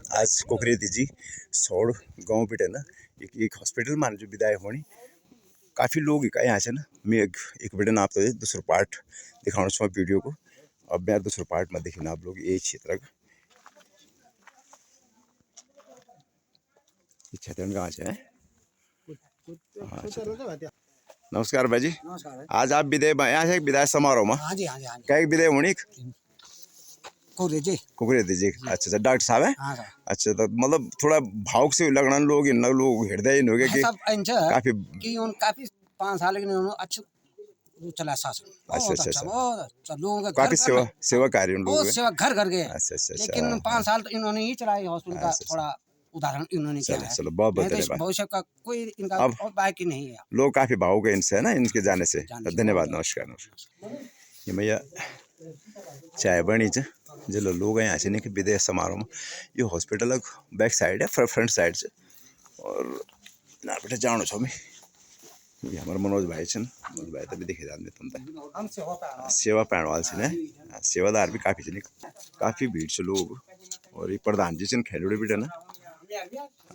आज कोकरेती जी सोड़ गाँव बिटे ना एक हॉस्पिटल मान जो विदाई होनी काफ़ी लोग यहाँ से ना मैं एक बिटे ना आप तो दूसरा पार्ट दिखाना चाहूँ वीडियो को। अब मैं दूसरा पार्ट में देखना आप लोग ये क्षेत्र का क्षेत्र कहाँ से है। नमस्कार भाई जी। नमस्कार। आज आप विदाई यहाँ से विदाई समारोह में हाँ जी हाँ जी हाँ जी। क्या विदाई होनी कुकरेती जी। अच्छा डॉक्टर साहब है। हाँ सर। अच्छा तो मतलब थोड़ा भावुक से लगना लोग इन लोग हृदय इन हो गए कि सब काफी कि उन काफी 5 साल के अच्छे चला शासन बहुत अच्छा बहुत अच्छा लोगों का काफी घर सेवा कार्य उन लोगों बहुत सेवा घर घर गए। अच्छा अच्छा लेकिन 5 साल तो इन्होंने ही चलाए हॉस्पिटल का थोड़ा उदाहरण इन्होंने किया है। चलो बहुत बहुत धन्यवाद। भविष्य का कोई इनका और बाकी नहीं है। लोग काफी भावुक है इनसे है ना इनके जाने से। धन्यवाद नमस्कार। ये भैया चाय बनी जो लोग यहाँ से नहीं कि विदेश समारोह में ये हॉस्पिटल बैक साइड है फ्रंट साइड से और ना बेटा जानो छो मैं ये हमारे मनोज भाई मनोज भाई तभी देखे जाते तुम सेवा पैण वाल से सेवादार भी काफ़ी छे काफ़ी भीड़ से लोग और ये प्रधान जी से खेलोड़े भी ना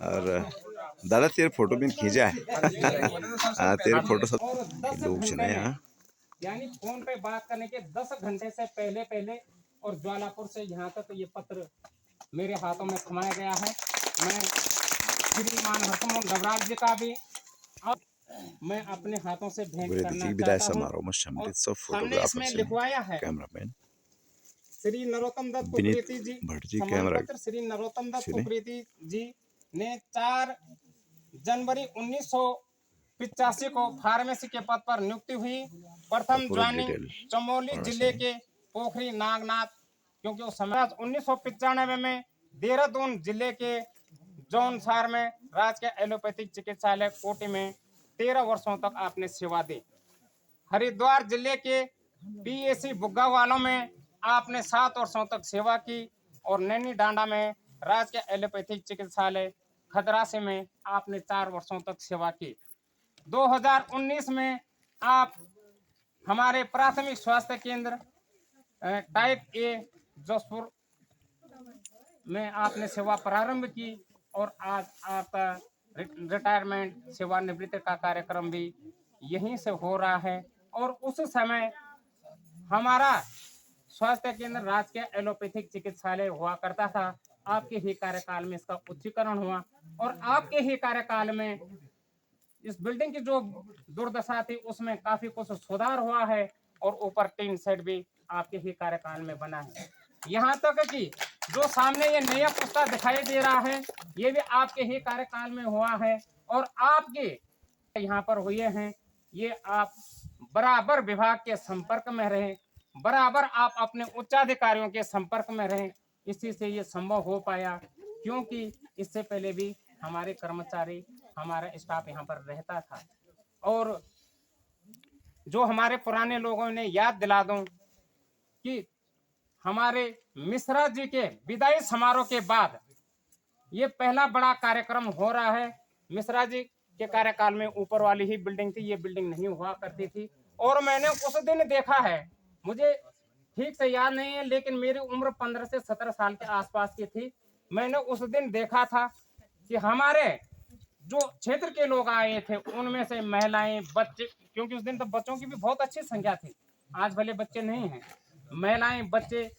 और दादा तेरे फोटो भी खींचा है तेरे फोटो सब लोग छे यहाँ यानी फोन पे बात करने के 10 घंटे से पहले और ज्वालापुर से यहाँ तक ये पत्र मेरे हाथों में थमाया गया है। मैं श्रीमान हरसमोहन डबराल जी का भी अब मैं अपने हाथों से भेंट करना चाहता हूँ। और सामने इसमें लिखवाया है कैमरामैन श्री नरोत्तम दत्त कुकरेती जी पत्र श्री नरोत्तम दत्त कुकरेती जी ने 4 जनवरी 1985 को फार्मेसी के पद पर नियुक्ति हुई। प्रथम ज्वाइनिंग चमोली जिले के पोखरी नागनाथ क्योंकि उस समय 1995 में देहरादून जिले के जौनसार में राजकीय एलोपैथिक चिकित्सालय कोटी में 13 वर्षों तक आपने सेवा दी। हरिद्वार जिले के पीएसी बुग्गा वालों में आपने 7 वर्षों तक सेवा की और नैनी डांडा में राजकीय एलोपैथिक चिकित्सालय खदरासे में आपने 4 वर्षों तक सेवा की। 2019 में आप हमारे प्राथमिक स्वास्थ्य केंद्र टाइप ए जसपुर में आपने सेवा प्रारंभ की और आज आपका रिटायरमेंट सेवानिवृत्ति का कार्यक्रम भी यहीं से हो रहा है। और उस समय हमारा स्वास्थ्य केंद्र राजकीय एलोपैथिक चिकित्सालय हुआ करता था। आपके ही कार्यकाल में इसका उच्चीकरण हुआ और आपके ही कार्यकाल में इस बिल्डिंग की जो दुर्दशा थी उसमें काफी कुछ सुधार हुआ है और ऊपर टीन सेट भी आपके ही कार्यकाल में बना है। यहाँ तक कि जो सामने ये नया पुस्ता दिखाई दे रहा है ये भी आपके ही कार्यकाल में हुआ है और आपके यहाँ पर हुए हैं। ये आप बराबर विभाग के संपर्क में रहें, बराबर आप अपने उच्चाधिकारियों के संपर्क में रहें, इसी से ये संभव हो पाया। क्योंकि इससे पहले भी हमारे कर्मचारी हमारा स्टाफ यहाँ पर रहता था। और जो हमारे पुराने लोगों ने याद दिला दूं कि हमारे मिश्रा जी के विदाई समारोह के बाद ये पहला बड़ा कार्यक्रम हो रहा है। मिश्रा जी के कार्यकाल में ऊपर वाली ही बिल्डिंग थी, ये बिल्डिंग नहीं हुआ करती थी और मैंने उस दिन देखा है, मुझे ठीक से याद नहीं है लेकिन मेरी उम्र 15 से 17 साल के आसपास की थी। मैंने उस दिन देखा था कि हमारे जो क्षेत्र के लोग आए थे उनमें से महिलाएं बच्चे, क्योंकि उस दिन तो बच्चों की भी बहुत अच्छी संख्या थी, आज भले बच्चे नहीं हैं, महिलाएं बच्चे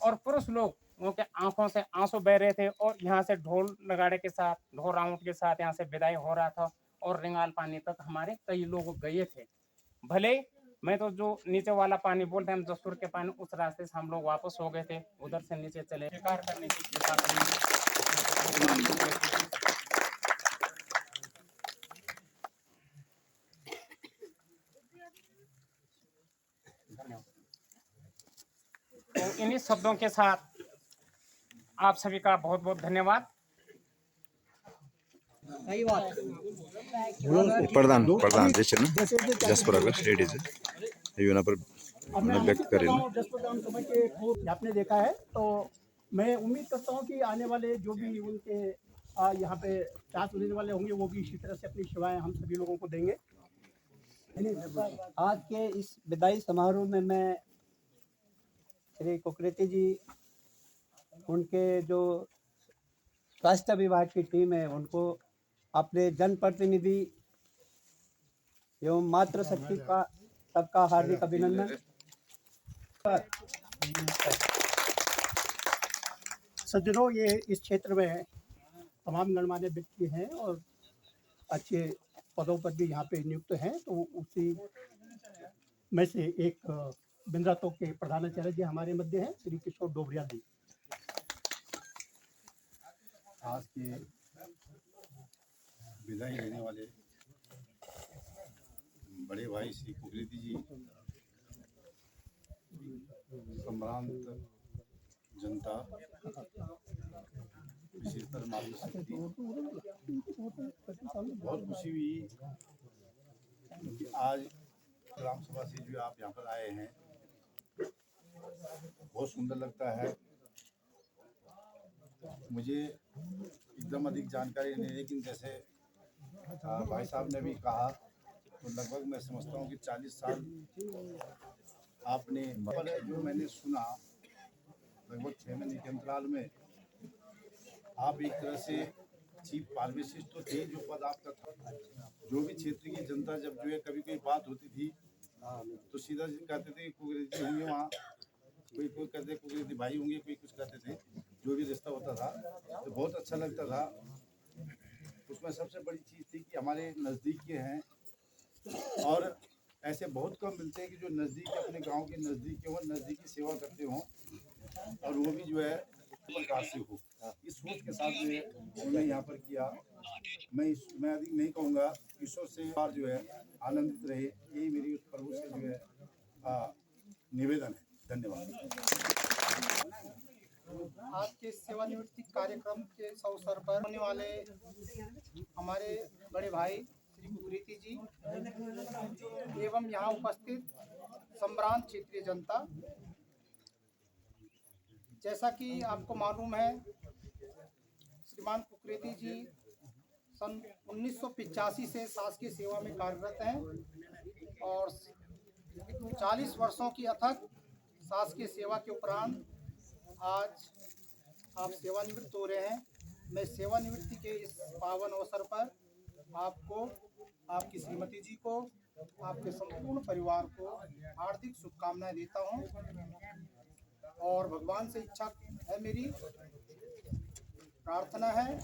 और पुरुष लोग उनके आंखों से आंसू बह रहे थे और यहाँ से ढोल नगाड़े के साथ ढोल राउंड के साथ यहाँ से विदाई हो रहा था और रिंगाल पानी तक हमारे कई लोग गए थे। भले मैं तो जो नीचे वाला पानी बोलते हैं हम जसपुर के पानी, उस रास्ते से हम लोग वापस हो गए थे, उधर से नीचे चले स्वीकार करने की कृपा करेंगे। तो इन्हीं शब्दों के साथ आप सभी का बहुत बहुत धन्यवाद। प्रधान प्रधान जसपुर लेडीज यहाँ पर व्यक्त करें। आपने देखा है तो मैं उम्मीद करता हूँ कि आने वाले जो भी उनके यहाँ पे चांस लेने वाले होंगे वो भी इसी तरह से अपनी सेवाएं हम सभी लोगों को देंगे। आज के इस विदाई समारोह में मैं श्री कुकरेती जी उनके जो स्वास्थ्य विभाग की टीम है उनको अपने जनप्रतिनिधि एवं मातृशक्ति का सबका हार्दिक अभिनंदन। सज्जनों, ये इस क्षेत्र में तमाम गणमान्य व्यक्ति हैं और अच्छे पदों पर भी यहाँ पे नियुक्त हैं, तो उसी में से एक बिंद्रातों के प्रधानाचार्य जी हमारे मध्य हैं, श्री किशोर डोबरिया जी। आज के विदाई लेने वाले बड़े भाई श्री कुकरेती जी संभ्रांत जनता विशेषकर मातृशक्ति, बहुत खुशी हुई कि आज ग्राम सभा से जो आप यहाँ पर आए हैं, बहुत सुंदर लगता है। मुझे एकदम अधिक जानकारी नहीं, लेकिन जैसे भाई साहब ने भी कहा तो लगभग मैं समझता हूँ कि 40 साल आपने, जो मैंने सुना लगभग 6 महीने के अंतराल में आप एक तरह से चीफ फार्मासिस्ट तो थे, जो पद आपका था। जो भी क्षेत्र की जनता जब जो है कभी कोई बात होती थी तो सीधा कहते थे कुकरेती होंगे, वहाँ कोई कहते कुकरेती भाई होंगे, कोई कुछ कहते थे। जो भी रिश्ता होता था तो बहुत अच्छा लगता था। उसमें सबसे बड़ी चीज़ थी कि हमारे नज़दीक के हैं और ऐसे बहुत कम मिलते हैं कि जो नज़दीक अपने गांव के नज़दीक के हों, नज़दीकी सेवा करते हों, और वो भी जो है प्रकार से हो। इस सोच के साथ जो है उन्होंने यहाँ पर किया। मैं अधिक नहीं कहूँगा, ईश्वर से बार जो है आनंदित रहे, यही मेरी प्रभु से जो है निवेदन है। धन्यवाद। आज के सेवानिवृत्ति कार्यक्रम के अवसर पर होने वाले हमारे बड़े भाई श्री कुकरेती जी एवं यहाँ उपस्थित संभ्रांत क्षेत्रीय जनता, जैसा कि आपको मालूम है, श्रीमान कुकरेती जी सन 1985 से शासकीय सेवा में कार्यरत हैं और 40 वर्षों की अथक शासकीय सेवा के उपरांत आज आप सेवानिवृत्त हो रहे हैं। मैं सेवानिवृत्ति के इस पावन अवसर पर आपको, आपकी श्रीमती जी को, आपके संपूर्ण परिवार को हार्दिक शुभकामनाएं देता हूं और भगवान से इच्छा है, मेरी प्रार्थना है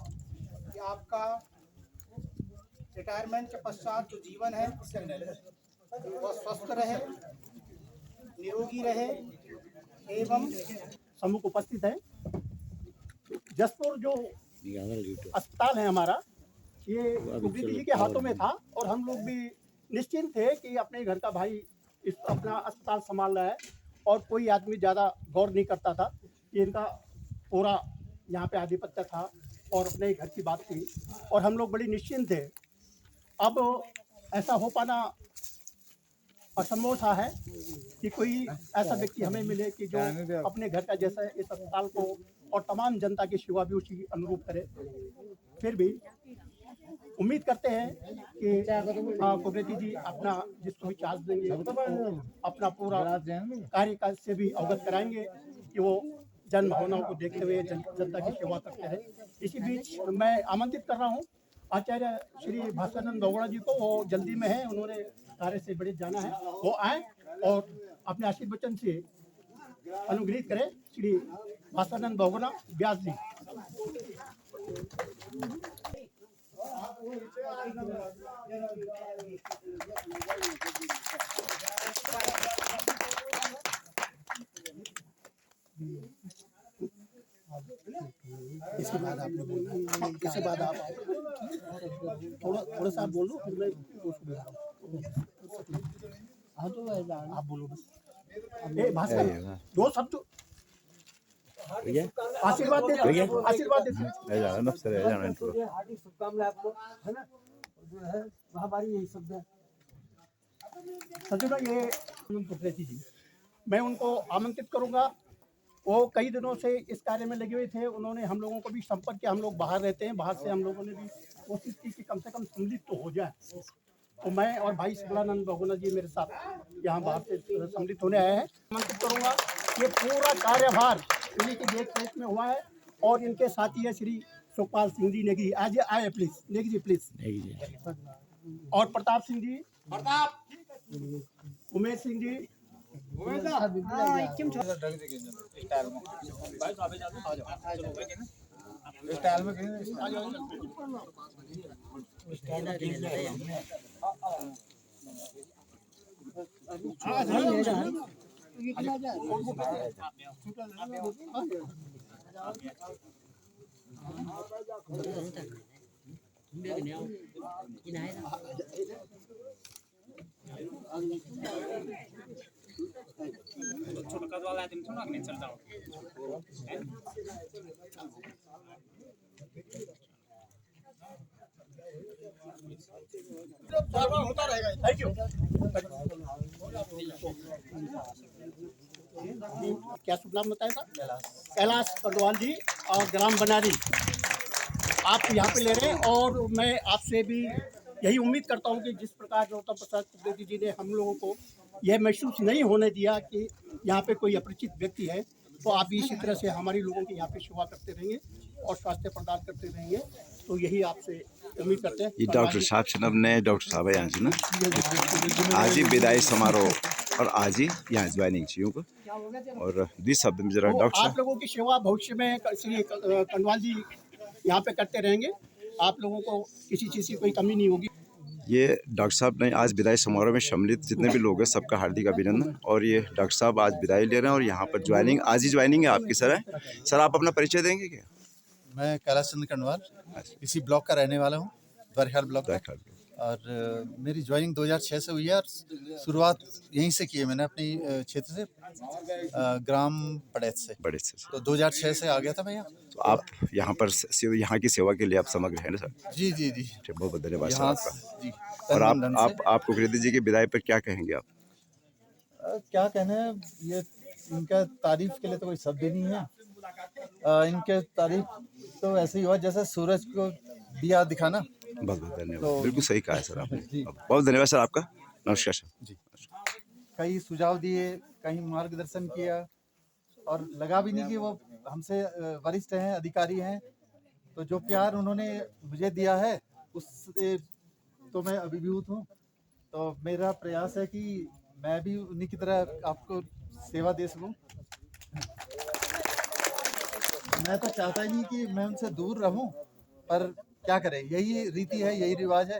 कि आपका रिटायरमेंट के पश्चात जो जीवन है वह स्वस्थ रहे, निरोगी रहे एवं सम्मुख उपस्थित है। जसपुर जो अस्पताल है हमारा, ये कुकरेती जी के हाथों में था और हम लोग भी निश्चिंत थे कि अपने घर का भाई इस अपना अस्पताल संभाल रहा है और कोई आदमी ज़्यादा गौर नहीं करता था कि इनका पूरा यहाँ पे आधिपत्य था और अपने घर की बात थी और हम लोग बड़ी निश्चिंत थे। अब ऐसा हो पाना असंभव सा है कि कोई ऐसा व्यक्ति हमें मिले कि जो अपने घर का जैसा इस अस्पताल को और तमाम जनता की सेवा भी उसी अनुरूप करे। फिर भी उम्मीद करते हैं कि कुकरेती जी अपना जिसको भी चार्ज देंगे तो अपना पूरा कार्य से भी अवगत कराएंगे कि वो जन भावनाओं को देखते हुए जनता की सेवा करते हैं। इसी बीच मैं आमंत्रित कर रहा हूँ आचार्य श्री भास्करानंद बोगड़ा जी को, वो जल्दी में है, उन्होंने कार्य से बड़े जाना है, वो आए और अपने आशीर्वचन से अनुग्रहित करें। श्री भास्करानंद बोगड़ा व्यास जी। इसके बाद आपने बोलना है, इसके बाद आप थोड़ा सा आप बोल लो, फिर मैं उसको आप बोलो बस। भास्कर दो शब्द आशीर्वाद दे, आशीर्वाद दे। हार्दिक शुभकामनाएं आपको, है ना, जो है महामारी यही शब्द है। सचुना ये कुकरेती जी, मैं उनको आमंत्रित करूंगा। वो कई दिनों से इस कार्य में लगे हुए थे, उन्होंने हम लोगों को भी संपर्क किया। हम लोग बाहर रहते हैं, बाहर से हम लोगों ने भी कोशिश की कि कम से कम सम्मिलित तो हो जाए। तो मैं और भाई शिवलानंद बहुगुणा जी मेरे साथ यहाँ बाहर से सम्मिलित होने आए हैं। आमंत्रित करूँगा। ये पूरा कार्यभार इन्हीं की देख रेख में हुआ है और इनके साथी है श्री सुखपाल सिंह जी नेगी आज आए प्लीज, नेगी जी प्लीज। और प्रताप सिंह जी, उमेश सिंह जी, थैंक यू। क्या शुभ नाम बताया था? कैलाश कंडवाल जी और ग्राम बनारी आप यहाँ पे ले रहे हैं। और मैं आपसे भी यही उम्मीद करता हूँ कि जिस प्रकार नरोत्तम प्रसाद कुकरेती जी ने हम लोगों को यह महसूस नहीं होने दिया कि यहाँ पे कोई अपरिचित व्यक्ति है, तो आप भी इसी तरह से हमारे लोगों की यहाँ पे सेवा करते रहेंगे और स्वास्थ्य प्रदान करते रहेंगे। तो यही आपसे उम्मीद करते हैं। ये डॉक्टर साहब से नए डॉक्टर साहब है यहाँ से ना आज ही विदाई समारोह और आज ही यहाँ ज्वाइनिंग चाहिए को और 20 शब्द में जरा डॉक्टर आप लोगों की सेवा भविष्य में श्री कंडवाल जी यहाँ पे करते रहेंगे। आप लोगों को किसी चीज़ की कोई कमी नहीं होगी। ये डॉक्टर साहब ने आज विदाई समारोह में सम्मिलित जितने भी लोग हैं सबका हार्दिक अभिनंदन। और ये डॉक्टर साहब आज विदाई ले रहे हैं और यहाँ पर ज्वाइनिंग आज ही ज्वाइनिंग है आपकी सर है। सर आप अपना परिचय देंगे क्या? मैं कैलाश चंद्र कंडवाल इसी ब्लॉक का रहने वाला हूँ, द्वारिखाल ब्लॉक का। और मेरी ज्वाइनिंग 2006 से हुई है और शुरुआत यहीं से की है मैंने अपनी क्षेत्र से, ग्राम पड़ैत से। तो 2006 से आ गया था मैं यहाँ। तो आप यहाँ पर यहाँ की सेवा के लिए आप समग्र हैं ना सर? जी जी जी, बहुत बहुत धन्यवाद सर आपका। जी। और आप कुकरेती जी की विदाई पर क्या कहेंगे आप? क्या कहना है, ये इनका तारीफ के लिए तो कोई शब्द ही नहीं है। इनके तारीफ तो ऐसे ही हुआ जैसे सूरज को दिया दिखाना। बहुत बहुत धन्यवाद, बिल्कुल सही कहा है सर आपने। बहुत धन्यवाद सर आपका। नमस्कार सर जी। कई सुझाव दिए, कहीं मार्गदर्शन किया और लगा भी नहीं कि वो हमसे वरिष्ठ हैं, अधिकारी हैं। तो जो प्यार उन्होंने मुझे दिया है उससे तो मैं अभिभूत हूँ। तो मेरा प्रयास है कि मैं भी उन्हीं की तरह आपको सेवा दे सकूँ। मैं तो चाहता ही नहीं कि मैं उनसे दूर रहूं, पर क्या करें, यही रीति है, यही रिवाज है।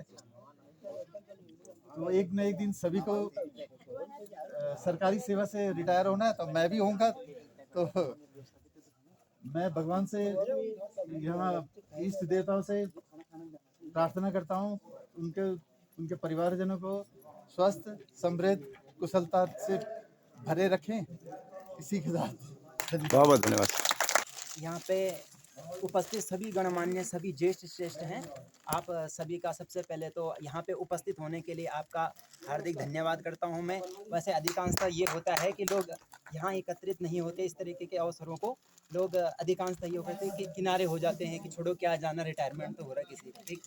तो एक न एक दिन सभी को सरकारी सेवा से रिटायर होना है, तो मैं भी होऊंगा। तो मैं भगवान से यहाँ इष्ट देवताओं से प्रार्थना करता हूँ उनके परिवारजनों को स्वस्थ, समृद्ध, कुशलता से भरे रखें। इसी के साथ बहुत बहुत धन्यवाद। यहाँ पे उपस्थित सभी गणमान्य, सभी ज्येष्ठ श्रेष्ठ हैं। आप सभी का सबसे पहले तो यहाँ पे उपस्थित होने के लिए आपका हार्दिक धन्यवाद करता हूँ मैं। वैसे अधिकांशतः ये होता है कि लोग यहाँ एकत्रित नहीं होते इस तरीके के अवसरों को। लोग अधिकांशतः ये कहते हैं कि किनारे हो जाते हैं कि छोड़ो क्या जाना, रिटायरमेंट तो हो रहा है किसी का, ठीक।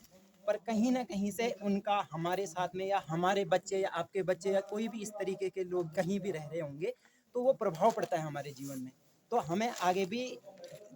पर कहीं ना कहीं से उनका हमारे साथ में या हमारे बच्चे या आपके बच्चे या कोई भी इस तरीके के लोग कहीं भी रह रहे होंगे तो वो प्रभाव पड़ता है हमारे जीवन में। तो हमें आगे भी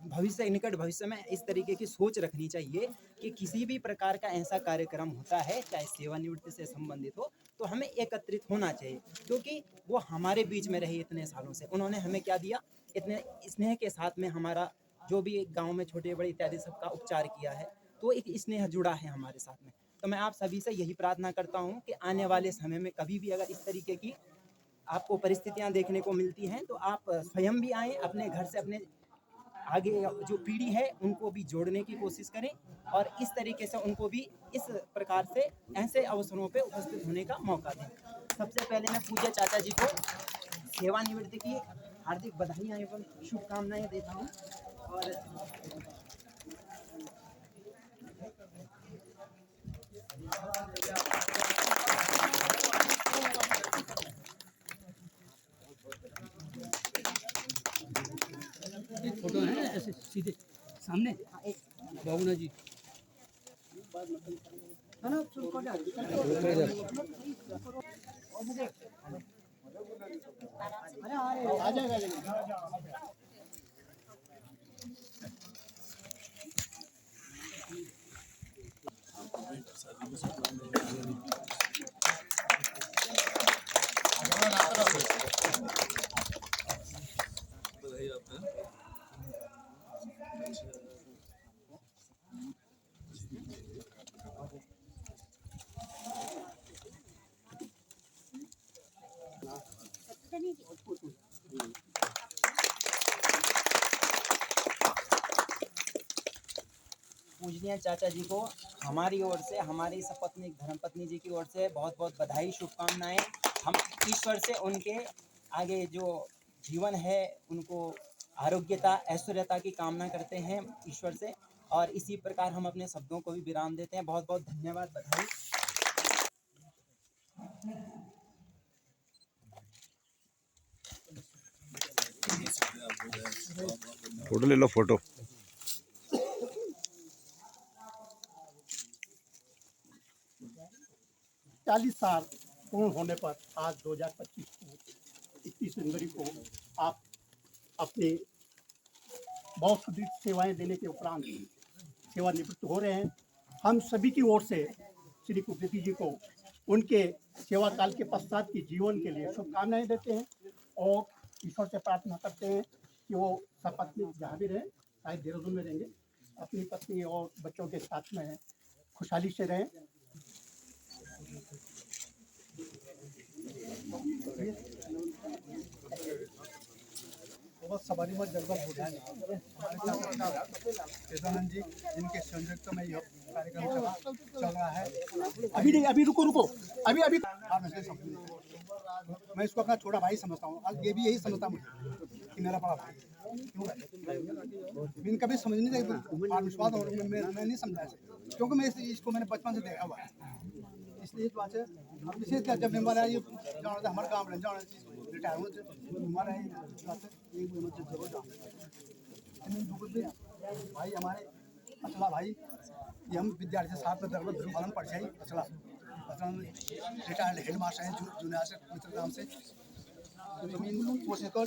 भविष्य, निकट भविष्य में इस तरीके की सोच रखनी चाहिए कि किसी भी प्रकार का ऐसा कार्यक्रम होता है, चाहे सेवानिवृत्ति से संबंधित हो, तो हमें एकत्रित होना चाहिए। क्योंकि वो हमारे बीच में रहे इतने सालों से, उन्होंने हमें क्या दिया, इतने स्नेह के साथ में हमारा जो भी गाँव में छोटे बड़े इत्यादि सबका उपचार किया है, तो एक स्नेह जुड़ा है हमारे साथ में। तो मैं आप सभी से यही प्रार्थना करता हूँ कि आने वाले समय में कभी भी अगर इस तरीके की आपको परिस्थितियाँ देखने को मिलती हैं तो आप स्वयं भी आएँ, अपने घर से अपने आगे जो पीढ़ी है उनको भी जोड़ने की कोशिश करें और इस तरीके से उनको भी इस प्रकार से ऐसे अवसरों पे उपस्थित होने का मौका दें। सबसे पहले मैं पूज्य चाचा जी को सेवानिवृत्ति की हार्दिक बधाइयाँ एवं शुभकामनाएं देता हूँ। और एक फोटो है ऐसे सीधे सामने बाबूना जी है ना, आ जाएगा। पूजनीय चाचा जी को हमारी ओर से, हमारी सपत्नी धर्मपत्नी जी की ओर से बहुत बहुत बधाई, शुभकामनाएं। हम ईश्वर से उनके आगे जो जीवन है उनको आरोग्यता, ऐश्वर्यता की कामना करते हैं ईश्वर से, और इसी प्रकार हम अपने शब्दों को भी विराम देते हैं। बहुत बहुत धन्यवाद, बधाई। फोटो ले लो, फोटो। 40 साल पूर्ण होने पर आज 2025 को 21 जनवरी को आप अपनी बहुत सुदृढ़ सेवाएं देने के उपरांत सेवानिवृत्त हो रहे हैं। हम सभी की ओर से श्री कुकृति जी को उनके सेवा काल के पश्चात के जीवन के लिए शुभकामनाएं देते हैं और ईश्वर से प्रार्थना करते हैं कि वो सपत्नी जहाँ भी रहें, शायद देहरादून में रहेंगे, अपनी पत्नी और बच्चों के साथ में खुशहाली से रहें। बहुत सवारी मत जगह बुझाने केदानंद जी जिनके संयुक्त में यह कार्यक्रम चल रहा है। अभी रुको अभी मैं इसको अपना छोटा भाई समझता हूँ। आज ये भी यही समझता मुझे कि मेरा बड़ा भाई, क्यों इनका भी समझ नहीं चाहिए आत्मविश्वास, और मैं नहीं समझा ऐसे, क्योंकि मैं इसको मैंने बचपन से देखा हुआ है। इसलिए बात है विशेष जब मेम्बर है ये जाना हमारे गाँव में जाना रिटायर हो हमारा जरूर जाओ भाई हमारे असला भाई, ये हम विद्यार्थी के साथ में दरबार पालन पढ़ जाए। असला रिटायर्ड हेड मास्टर हैं जूनियर से मित्र नाम से जमीन कोशिश कर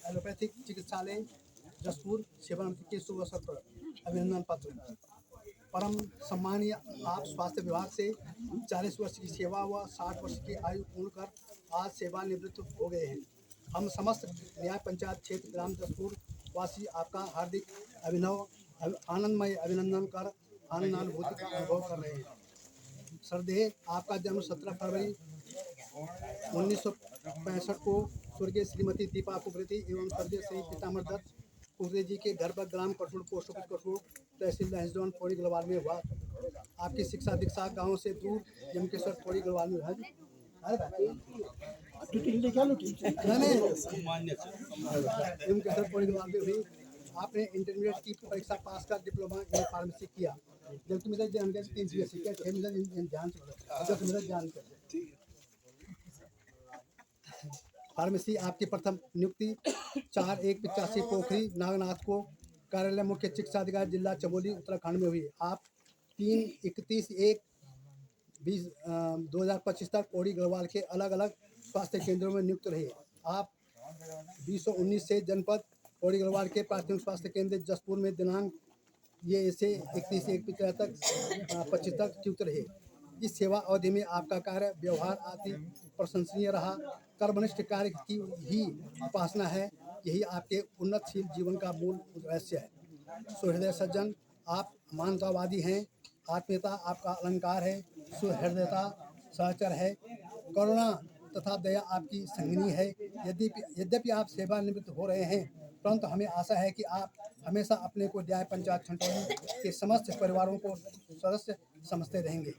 एलोपैथिक चिकित्सालय जसपुर सेवानिवृत्ति के शुभ अवसर पर अभिनंदन पत्र। परम सम्मानीय आप स्वास्थ्य विभाग से 40 वर्ष की सेवा व 60 वर्ष की आयु पूर्ण कर आज सेवानिवृत्त हो गए हैं। हम समस्त न्याय पंचायत क्षेत्र ग्राम जसपुर वासी आपका हार्दिक आनंदमय अभिनंदन कर आनंदानुभूति का अनुभव कर रहे हैं। श्रद्धेय आपका जन्म 17 फरवरी 1965 को स्वर्गीय श्रीमती दीपा कुकृति एवं स्वर्गीय श्री पितामह दत्त कुकृति जी के घर पर ग्राम कठोर पोस्ट ऑफिस कठोर तहसील लहसजौन पौड़ी गढ़वाल में हुआ। आपकी शिक्षा दीक्षा गांव से दूर जमकेश्वर पौड़ी गढ़वाल में हुआ। जमकेश्वर पौड़ी गढ़वाल में हुई। आपने इंटरमीडिएट की परीक्षा पास कर डिप्लोमा इन फार्मेसी किया। जबकि मेरा ध्यान 3 CSC का 6 मिनट ध्यान से फार्मेसी आपकी प्रथम नियुक्ति 4/1/85 पोखरी नागनाथ को कार्यालय मुख्य चिकित्सा अधिकारी जिला चमोली उत्तराखंड में हुई। आप 3/31/2025 तक पौड़ी गढ़वाल के अलग अलग स्वास्थ्य केंद्रों में नियुक्त रहे। आप 2019 से जनपद पौड़ी गढ़वाल के प्राथमिक स्वास्थ्य केंद्र जसपुर में दिनांक ये से 31/1/25 तक नियुक्त रहे। इस सेवा अवधि में आपका कार्य व्यवहार अति प्रशंसनीय रहा। कर्मनिष्ठ कार्य की ही उपासना है, यही आपके उन्नतशील जीवन का मूल रहस्य है। सुहृदय सज्जन आप मानवतावादी हैं, आत्मीयता आपका अलंकार है, सुहृदयता सहचर है, करुणा तथा दया आपकी संगिनी है। यद्यपि आप सेवानिवृत्त हो रहे हैं, परंतु हमें आशा है कि आप हमेशा अपने को न्याय पंचायत छंटौली के समस्त परिवारों को सदस्य समझते रहेंगे।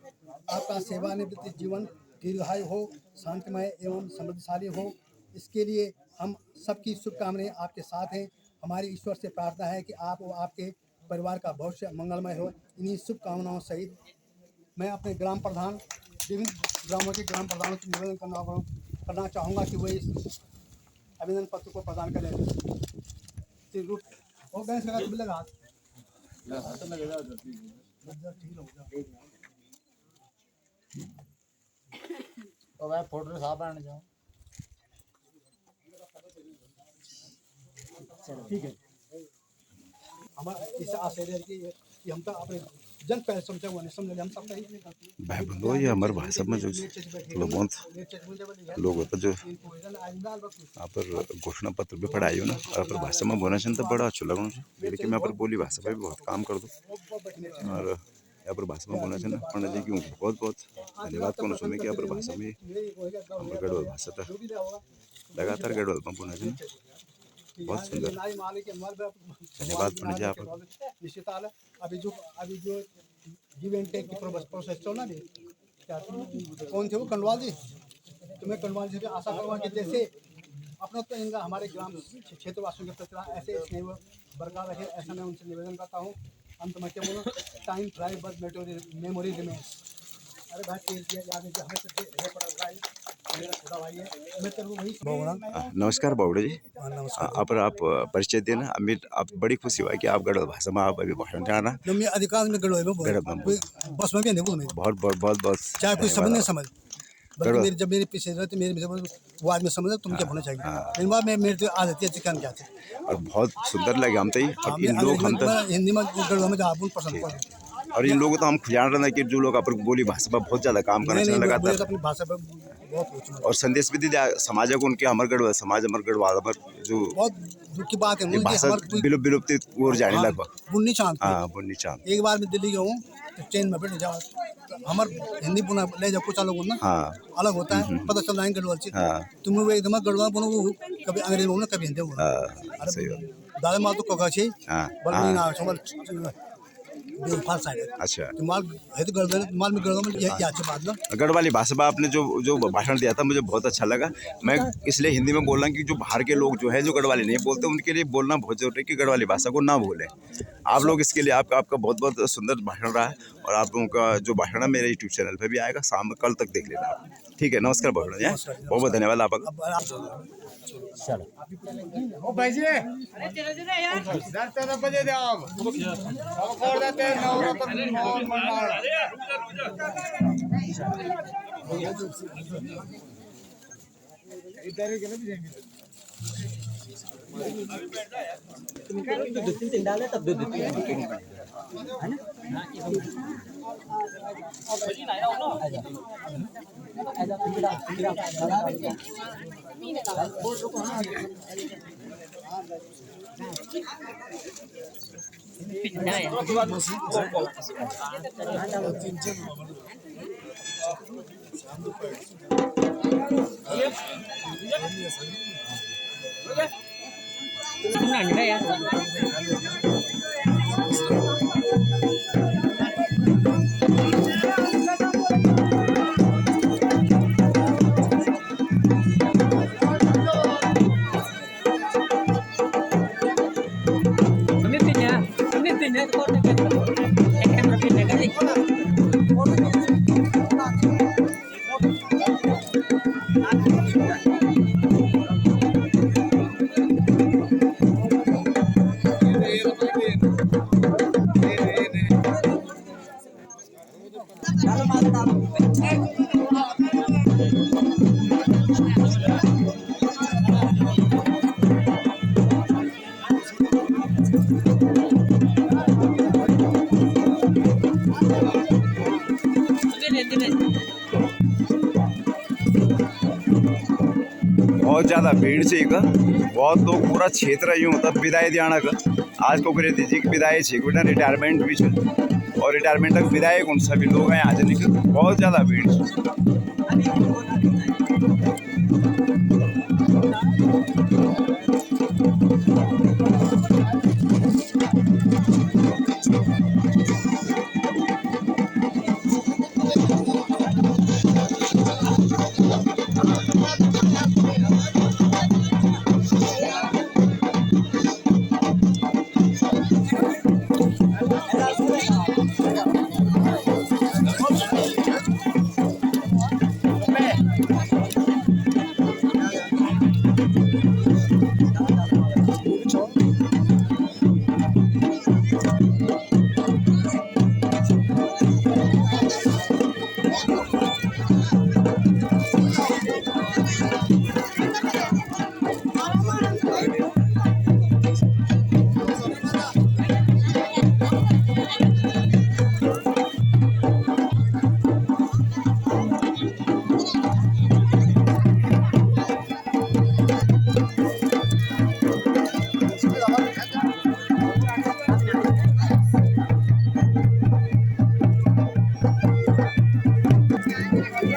आपका सेवानिवृत्ति जीवन दीर्घायु हो, शांतिमय एवं समृद्धशाली हो, इसके लिए हम सबकी शुभकामनाएं आपके साथ हैं। हमारी ईश्वर से प्रार्थना है कि आप और आपके परिवार का भविष्य मंगलमय हो। इन्हीं शुभकामनाओं सहित मैं अपने ग्राम प्रधान विभिन्न ग्रामों के ग्राम प्रधानों से निवेदन करना चाहूँगा कि वो इस अभिनंदन पत्र को प्रदान करें। और गणेश लगा तो लगा तो मैं फोटो साफ आने जाऊँ। ठीक है। हमारा इस आशय है कि हम तो अपने जन पहले समझे हुए नहीं समझे हम सब भाई बंधु ये हमारे भाषा में जो बहुत लोग होता जो यहाँ पर घोषणा पत्र भी पढ़ाई हो ना और पर भाषा में बोलना चाहिए तो बड़ा अच्छा लगना चाहिए। लेकिन मैं पर बोली भाषा पर भी बहुत काम कर दूँ और यहाँ पर भाषा में बोलना चाहिए पंडित जी क्यों बहुत बहुत धन्यवाद को सुने कि यहाँ पर भाषा में गढ़वाल भाषा था लगातार गढ़वाल में बोलना चाहिए बहुत सुंदर धन्यवाद पंडित जी आप निश्चित अभी जो इवेंट की प्रोसेस चल ना क्या कौन थे वो कंडवाल जी तो मैं कंडवाल जी से आशा करूँगा कि जैसे अपना तो इनका हमारे ग्राम क्षेत्रवासियों के प्रति ऐसे स्नेह बरकरार रहे ऐसा मैं उनसे निवेदन करता हूँ। हम तो मैं क्या बोलूँ time fly but memory remains. अरे भाई तेज दिया याद है कि हमें तो पड़ा भाई मेरा छोटा भाई है मैं तो वही नमस्कार बावड़े जी आप परिचय देना अमित आप बड़ी खुशी हुआ कि आप गढ़वाल भाषा में आप अभी भाषण जाना मैं अधिकांश में गढ़वाल में बस में भी नहीं बोलूँ बहुत बहुत बहुत बहुत चाहे कोई समझ नहीं समझ बल्कि जब मेरे पीछे रहते मेरे वो आदमी समझ तुम क्या होना चाहिए इन बार मेरे तो आ जाती है चिकन क्या और बहुत सुंदर लगे हम तो इन लोग हम तो हिंदी में गढ़वाल में आप पसंद करते और इन लोगों तो हम जान रहे हैं कि जो लोग अपन बोली भाषा पर बहुत ज्यादा काम करना चाहिए लगातार अपनी भाषा पर बहुत और संदेश भी दिया समाज को उनके हमारे गढ़वाल समाज हमारे गढ़वाल जो बहुत दुख की बात है भाषा विलुप्ति और जाने लगा बुन्नी चांद हाँ बुन्नी चांद एक बार मैं दिल्ली गया हूँ तो ट्रेन में बैठ जाओ हमारे हिंदी पुनः ले जाओ कुछ अलग होना हाँ अलग होता है पता चल रहा है गढ़वाल से तुम वो एकदम गढ़वाल बोलो कभी अंग्रेजी बोलो कभी हिंदी बोलो दादा माल तो कगा छे बल्कि ना समझ फाल साइड अच्छा तो माल है तो गढ़वाल में ये अच्छी बात ना गढ़वाली भाषा में आपने जो भाषण दिया था मुझे बहुत अच्छा लगा मैं इसलिए हिंदी में बोल रहा हूँ कि जो बाहर के लोग जो है जो गढ़वाली नहीं बोलते उनके लिए बोलना बहुत जरूरी है कि गढ़वाली भाषा को ना भूलें आप लोग इसके लिए आपका बहुत बहुत सुंदर भाषण रहा है और आप लोगों का जो भाषण है मेरे यूट्यूब चैनल पर भी आएगा शाम कल तक देख लेना आप ठीक है नमस्कार भाषण बहुत बहुत धन्यवाद आपका ओ भाई जी अरे तेरे दे यार 10 बजे दे आप और देते नवरत्न और मंडल इधर के भी जाएंगे तुम करो तो 2-3 डाले तब 2-3 है ना बहुत ज़्यादा भीड़ से बहुत लोग पूरा क्षेत्र यूँ होता विदाई दियाना का आज को जी की विदाई छे बेटा रिटायरमेंट भी और रिटायरमेंट तक विदाई कौन सभी लोग हैं आज निकल बहुत ज़्यादा भीड़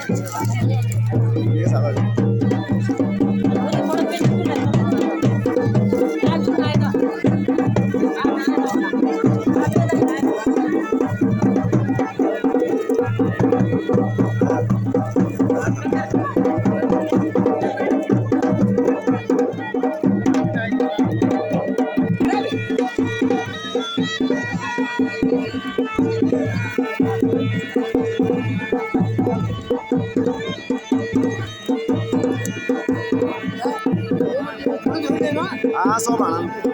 ये सारा हाँ सब आना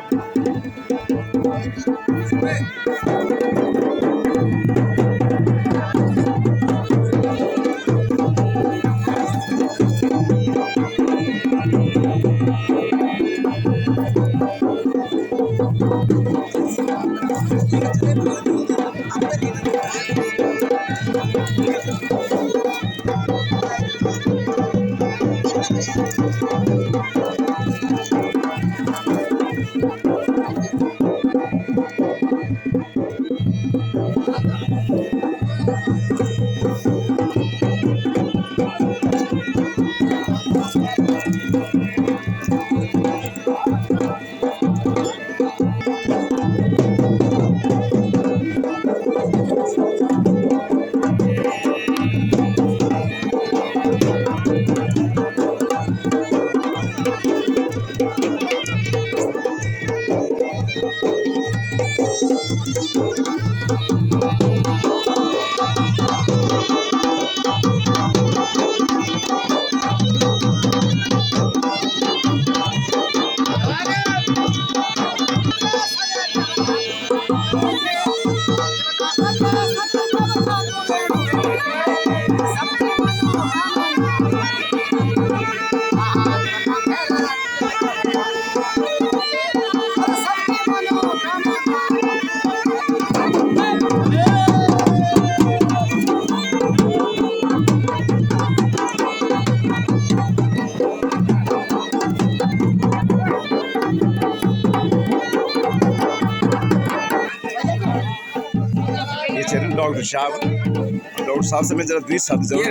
डॉक्टर साहब से मैं जरा 20 शब्द जरूर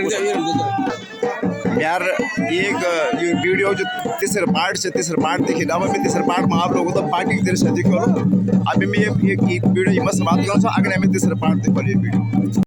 यार एक ये वीडियो जो तीसरे पार्ट देखिए ना मैं तीसरे पार्ट में आप लोगों तो पार्टी की दृश्य देखो अभी मैं एक वीडियो मस्त बात करूँ अगर मैं तीसरे पार्ट देखो ये वीडियो